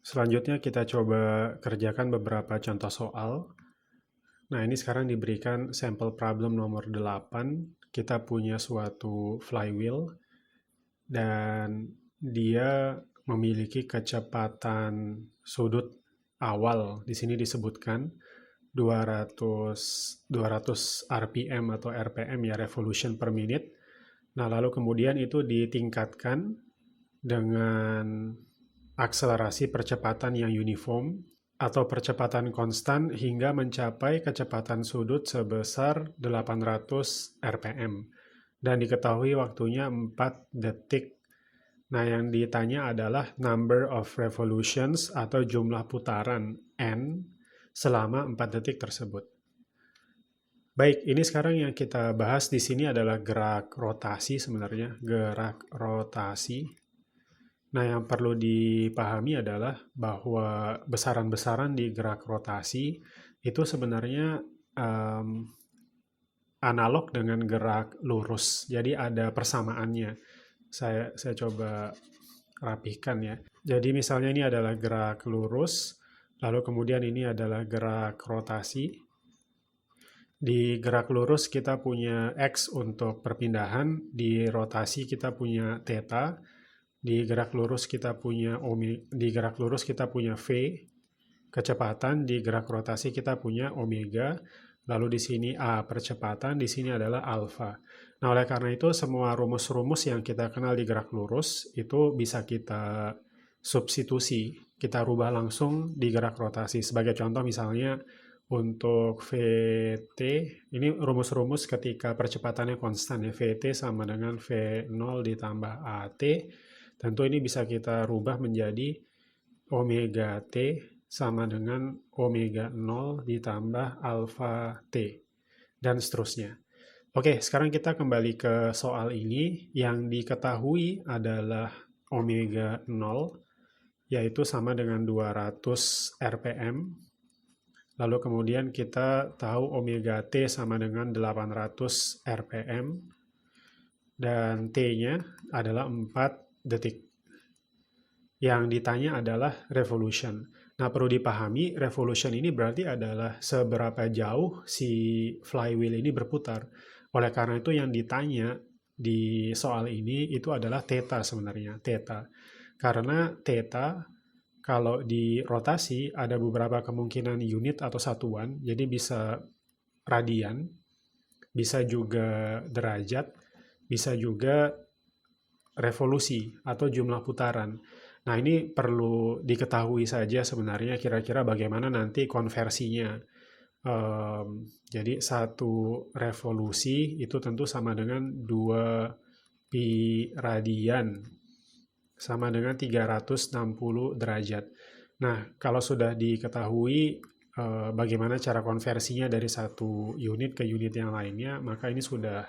Selanjutnya kita coba kerjakan beberapa contoh soal. Nah, ini sekarang diberikan sampel problem nomor 8. Kita punya suatu flywheel dan dia memiliki kecepatan sudut awal. Di sini disebutkan 200 RPM atau RPM ya, revolution per minute. Nah, lalu kemudian itu ditingkatkan dengan akselerasi percepatan yang uniform atau percepatan konstan hingga mencapai kecepatan sudut sebesar 800 rpm dan diketahui waktunya 4 detik. Nah, yang ditanya adalah number of revolutions atau jumlah putaran n selama 4 detik tersebut. Baik, ini sekarang yang kita bahas di sini adalah gerak rotasi sebenarnya, gerak rotasi. Nah, yang perlu dipahami adalah bahwa besaran-besaran di gerak rotasi itu sebenarnya analog dengan gerak lurus. Jadi ada persamaannya. Saya coba rapihkan ya. Jadi misalnya ini adalah gerak lurus, lalu kemudian ini adalah gerak rotasi. Di gerak lurus kita punya X untuk perpindahan, di rotasi kita punya theta, di gerak lurus kita punya V, kecepatan, di gerak rotasi kita punya omega, lalu di sini A percepatan, di sini adalah alfa. Nah, oleh karena itu semua rumus-rumus yang kita kenal di gerak lurus itu bisa kita substitusi, kita rubah langsung di gerak rotasi. Sebagai contoh misalnya untuk VT, ini rumus-rumus ketika percepatannya konstan ya, VT sama dengan V0 ditambah AT. Tentu ini bisa kita rubah menjadi omega T sama dengan omega 0 ditambah alfa T, dan seterusnya. Oke, sekarang kita kembali ke soal ini. Yang diketahui adalah omega 0, yaitu sama dengan 200 rpm. Lalu kemudian kita tahu omega T sama dengan 800 rpm. Dan T-nya adalah 4 detik. Yang ditanya adalah revolution. Nah, perlu dipahami revolution ini berarti adalah seberapa jauh si flywheel ini berputar. Oleh karena itu yang ditanya di soal ini itu adalah theta sebenarnya, theta. Karena theta kalau di rotasi ada beberapa kemungkinan unit atau satuan, jadi bisa radian, bisa juga derajat, bisa juga revolusi atau jumlah putaran. Nah, ini perlu diketahui saja sebenarnya kira-kira bagaimana nanti konversinya. Jadi satu revolusi itu tentu sama dengan 2 pi radian, sama dengan 360 derajat. Nah, kalau sudah diketahui bagaimana cara konversinya dari satu unit ke unit yang lainnya, maka ini sudah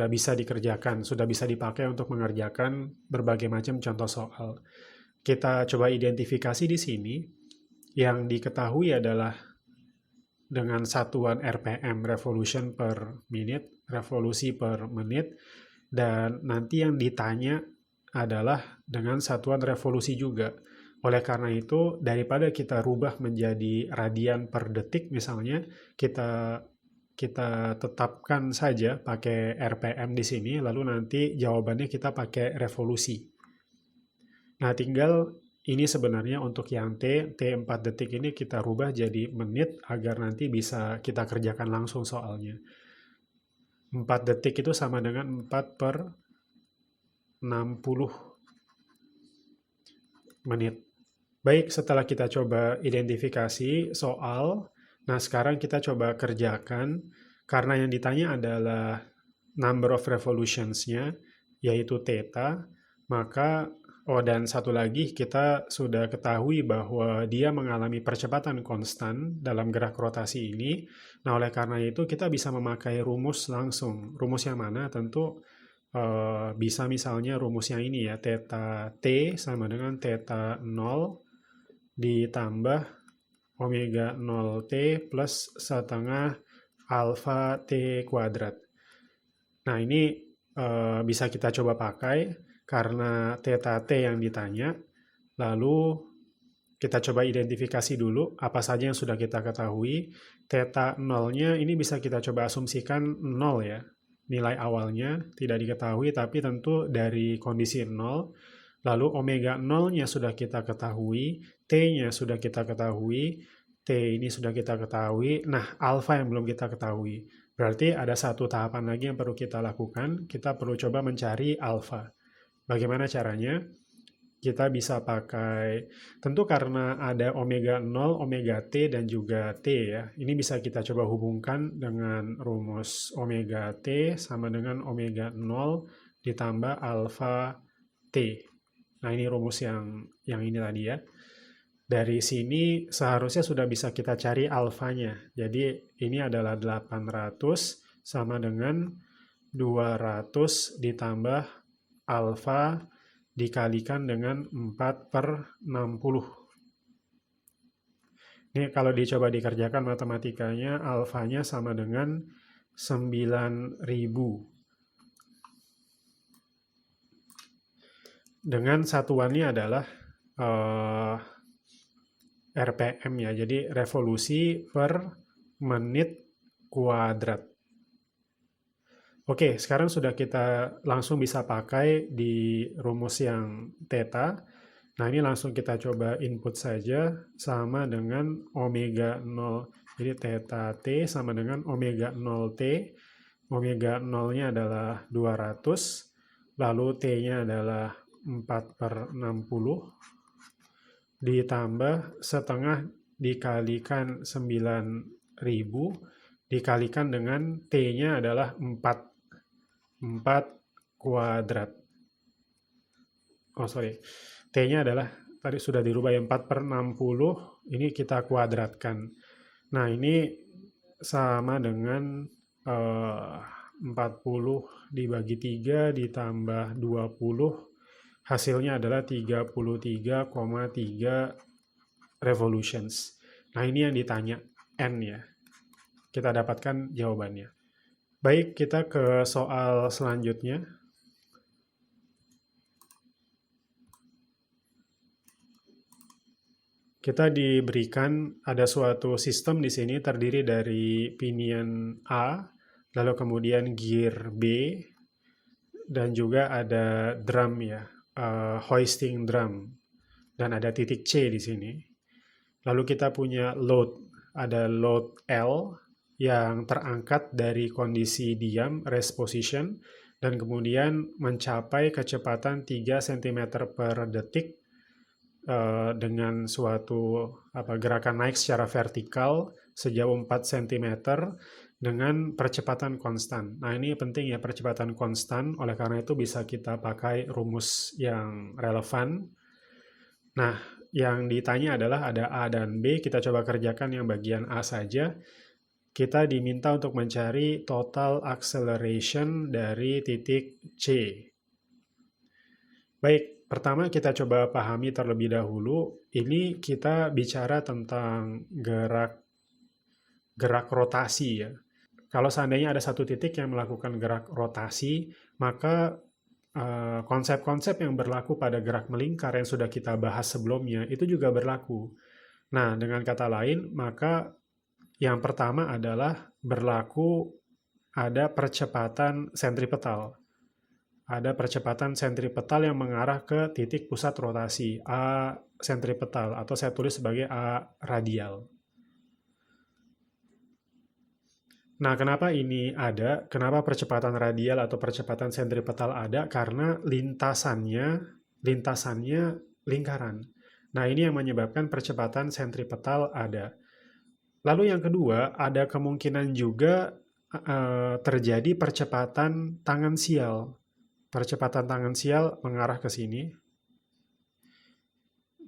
bisa dikerjakan, sudah bisa dipakai untuk mengerjakan berbagai macam contoh soal. Kita coba identifikasi di sini. Yang diketahui adalah dengan satuan RPM, revolution per minute, revolusi per menit, dan nanti yang ditanya adalah dengan satuan revolusi juga. Oleh karena itu, daripada kita rubah menjadi radian per detik misalnya, kita tetapkan saja pakai RPM di sini, lalu nanti jawabannya kita pakai revolusi. Nah, tinggal ini sebenarnya untuk yang T 4 detik ini kita rubah jadi menit agar nanti bisa kita kerjakan langsung soalnya. 4 detik itu sama dengan 4 per 60 menit. Baik, setelah kita coba identifikasi soal, nah sekarang kita coba kerjakan, karena yang ditanya adalah number of revolutions-nya, yaitu theta, maka, dan satu lagi kita sudah ketahui bahwa dia mengalami percepatan konstan dalam gerak rotasi ini. Nah, oleh karena itu kita bisa memakai rumus langsung. Rumus yang mana? Tentu bisa misalnya rumus yang ini ya, theta T sama dengan theta 0 ditambah omega 0T plus setengah alfa T kuadrat. Nah, ini bisa kita coba pakai karena theta T yang ditanya, lalu kita coba identifikasi dulu apa saja yang sudah kita ketahui. Theta nolnya ini bisa kita coba asumsikan 0 ya. Nilai awalnya tidak diketahui, tapi tentu dari kondisi 0. Lalu omega nolnya sudah kita ketahui, T-nya sudah kita ketahui, T ini sudah kita ketahui. Nah, alfa yang belum kita ketahui. Berarti ada satu tahapan lagi yang perlu kita lakukan. Kita perlu coba mencari alfa. Bagaimana caranya? Kita bisa pakai, tentu karena ada omega 0, omega T, dan juga T ya. Ini bisa kita coba hubungkan dengan rumus omega T sama dengan omega 0 ditambah alfa T. Nah, ini rumus yang ini tadi ya. Dari sini seharusnya sudah bisa kita cari alfanya. Jadi ini adalah 800 sama dengan 200 ditambah alfa dikalikan dengan 4/60. Ini kalau dicoba dikerjakan matematikanya, alfanya sama dengan 9.000. Dengan satuannya adalah RPM ya, jadi revolusi per menit kuadrat. Oke, sekarang sudah kita langsung bisa pakai di rumus yang theta. Nah, ini langsung kita coba input saja sama dengan omega 0. Jadi theta T sama dengan omega 0T. Omega 0-nya adalah 200, lalu T-nya adalah 4/60, ditambah setengah dikalikan 9.000, dikalikan dengan T-nya adalah 4 kuadrat. Oh sorry, T-nya adalah tadi sudah dirubah ya 4/60, ini kita kuadratkan. Nah ini sama dengan 40 dibagi 3 ditambah 20, hasilnya adalah 33,3 revolutions. Nah ini yang ditanya, N ya. Kita dapatkan jawabannya. Baik, kita ke soal selanjutnya. Kita diberikan ada suatu sistem di sini terdiri dari pinion A, lalu kemudian gear B, dan juga ada drum ya, hoisting drum, dan ada titik C di sini. Lalu kita punya load, ada load L yang terangkat dari kondisi diam, rest position, dan kemudian mencapai kecepatan 3 cm per detik dengan suatu gerakan naik secara vertikal sejauh 4 cm dengan percepatan konstan. Nah ini penting ya, percepatan konstan, oleh karena itu bisa kita pakai rumus yang relevan. Nah yang ditanya adalah ada A dan B, kita coba kerjakan yang bagian A saja. Kita diminta untuk mencari total acceleration dari titik C. Baik, pertama kita coba pahami terlebih dahulu, ini kita bicara tentang gerak rotasi ya. Kalau seandainya ada satu titik yang melakukan gerak rotasi, maka konsep-konsep yang berlaku pada gerak melingkar yang sudah kita bahas sebelumnya itu juga berlaku. Nah, dengan kata lain, maka yang pertama adalah berlaku ada percepatan sentripetal. Ada percepatan sentripetal yang mengarah ke titik pusat rotasi, A sentripetal, atau saya tulis sebagai A radial. Nah, kenapa ini ada? Kenapa percepatan radial atau percepatan sentripetal ada? Karena lintasannya lingkaran. Nah, ini yang menyebabkan percepatan sentripetal ada. Lalu yang kedua, ada kemungkinan juga terjadi percepatan tangensial. Percepatan tangensial mengarah ke sini.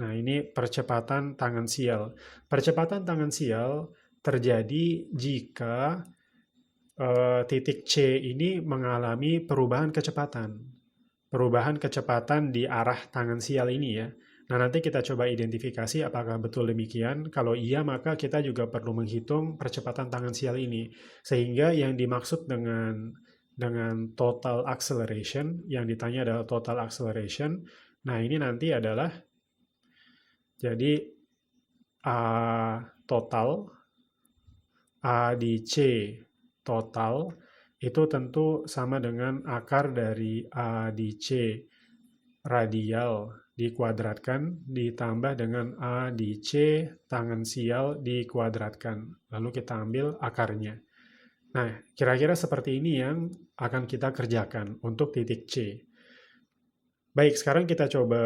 Nah, ini percepatan tangensial. Percepatan tangensial terjadi jika titik C ini mengalami perubahan kecepatan. Perubahan kecepatan di arah tangensial ini ya. Nah, nanti kita coba identifikasi apakah betul demikian. Kalau iya, maka kita juga perlu menghitung percepatan tangensial ini. Sehingga yang dimaksud dengan total acceleration, yang ditanya adalah total acceleration. Nah, ini nanti adalah, jadi A total, A di C total, itu tentu sama dengan akar dari A di C radial dikuadratkan ditambah dengan A di C tangen sial dikuadratkan. Lalu kita ambil akarnya. Nah, kira-kira seperti ini yang akan kita kerjakan untuk titik C. Baik, sekarang kita coba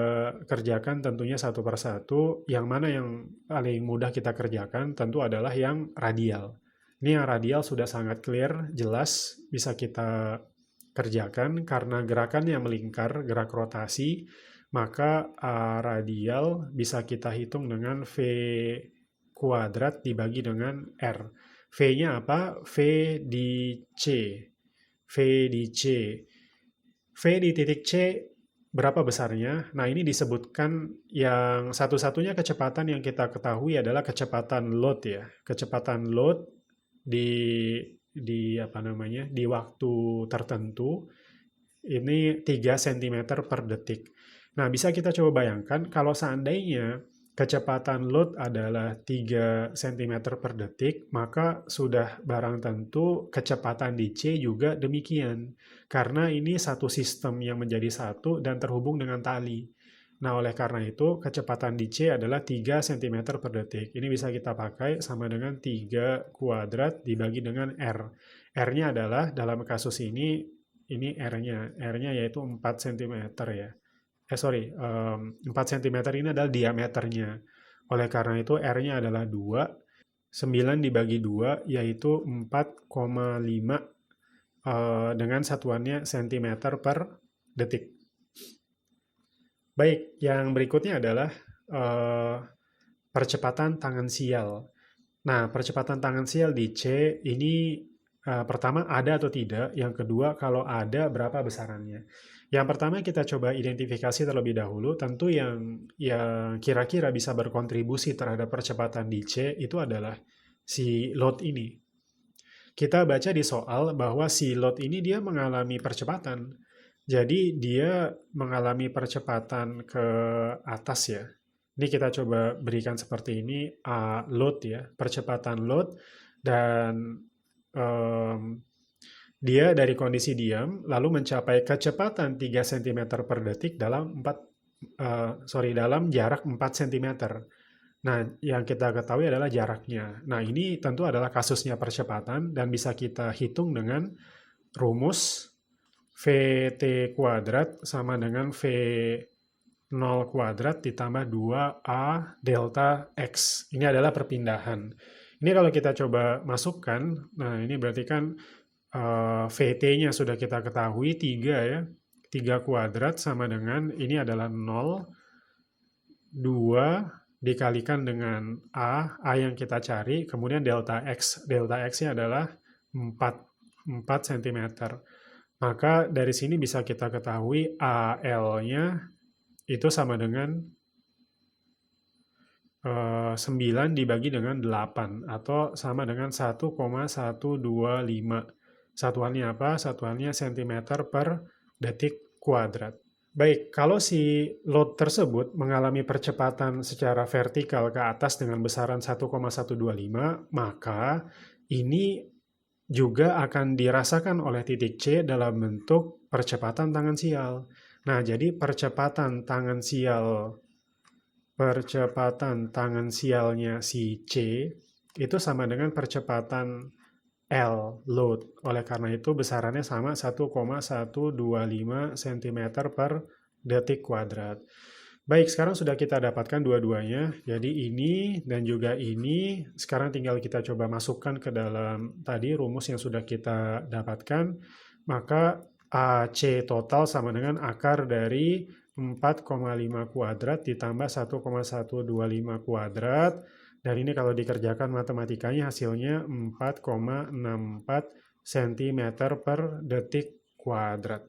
kerjakan tentunya satu persatu. Yang mana yang paling mudah kita kerjakan tentu adalah yang radial. Ini yang radial sudah sangat clear, jelas, bisa kita kerjakan karena gerakannya melingkar, gerak rotasi, maka radial bisa kita hitung dengan V kuadrat dibagi dengan R. V-nya apa? V di C. V di C. V di titik C berapa besarnya? Nah, ini disebutkan yang satu-satunya kecepatan yang kita ketahui adalah kecepatan load ya. Kecepatan load di apa namanya? Di waktu tertentu ini 3 cm per detik. Nah, bisa kita coba bayangkan kalau seandainya kecepatan load adalah 3 cm per detik, maka sudah barang tentu kecepatan di C juga demikian. Karena ini satu sistem yang menjadi satu dan terhubung dengan tali. Nah, oleh karena itu, kecepatan di C adalah 3 cm per detik. Ini bisa kita pakai sama dengan 3 kuadrat dibagi dengan R. R-nya adalah, dalam kasus ini R-nya. R-nya yaitu 4 cm ya. 4 cm ini adalah diameternya. Oleh karena itu R-nya adalah 2, 9 dibagi 2 yaitu 4,5 dengan satuannya cm per detik. Baik, yang berikutnya adalah percepatan tangensial. Nah, percepatan tangensial di C ini pertama ada atau tidak, yang kedua kalau ada berapa besarannya. Yang pertama kita coba identifikasi terlebih dahulu, tentu yang kira-kira bisa berkontribusi terhadap percepatan di C itu adalah si load ini. Kita baca di soal bahwa si load ini dia mengalami percepatan. Jadi dia mengalami percepatan ke atas ya. Ini kita coba berikan seperti ini, load ya, percepatan load, dan dia dari kondisi diam lalu mencapai kecepatan 3 cm per detik dalam dalam jarak 4 cm. Nah, yang kita ketahui adalah jaraknya. Nah, ini tentu adalah kasusnya percepatan dan bisa kita hitung dengan rumus VT kuadrat sama dengan V0 kuadrat ditambah 2A delta X. Ini adalah perpindahan. Ini kalau kita coba masukkan, nah ini berarti kan VT-nya sudah kita ketahui 3 ya. 3 kuadrat sama dengan, ini adalah 0, 2 dikalikan dengan A yang kita cari, kemudian delta X. Delta X-nya adalah 4 cm. Maka dari sini bisa kita ketahui AL-nya itu sama dengan 9 dibagi dengan 8 atau sama dengan 1,125. Satuannya apa? Satuannya cm per detik kuadrat. Baik, kalau si load tersebut mengalami percepatan secara vertikal ke atas dengan besaran 1,125, maka ini juga akan dirasakan oleh titik C dalam bentuk percepatan tangensial. Nah, jadi percepatan tangensialnya si C itu sama dengan percepatan L, load. Oleh karena itu besarannya sama 1,125 cm per detik kuadrat. Baik, sekarang sudah kita dapatkan dua-duanya. Jadi ini dan juga ini. Sekarang tinggal kita coba masukkan ke dalam tadi rumus yang sudah kita dapatkan. Maka AC total sama dengan akar dari 4,5 kuadrat ditambah 1,125 kuadrat. Dan ini kalau dikerjakan matematikanya hasilnya 4,64 cm per detik kuadrat.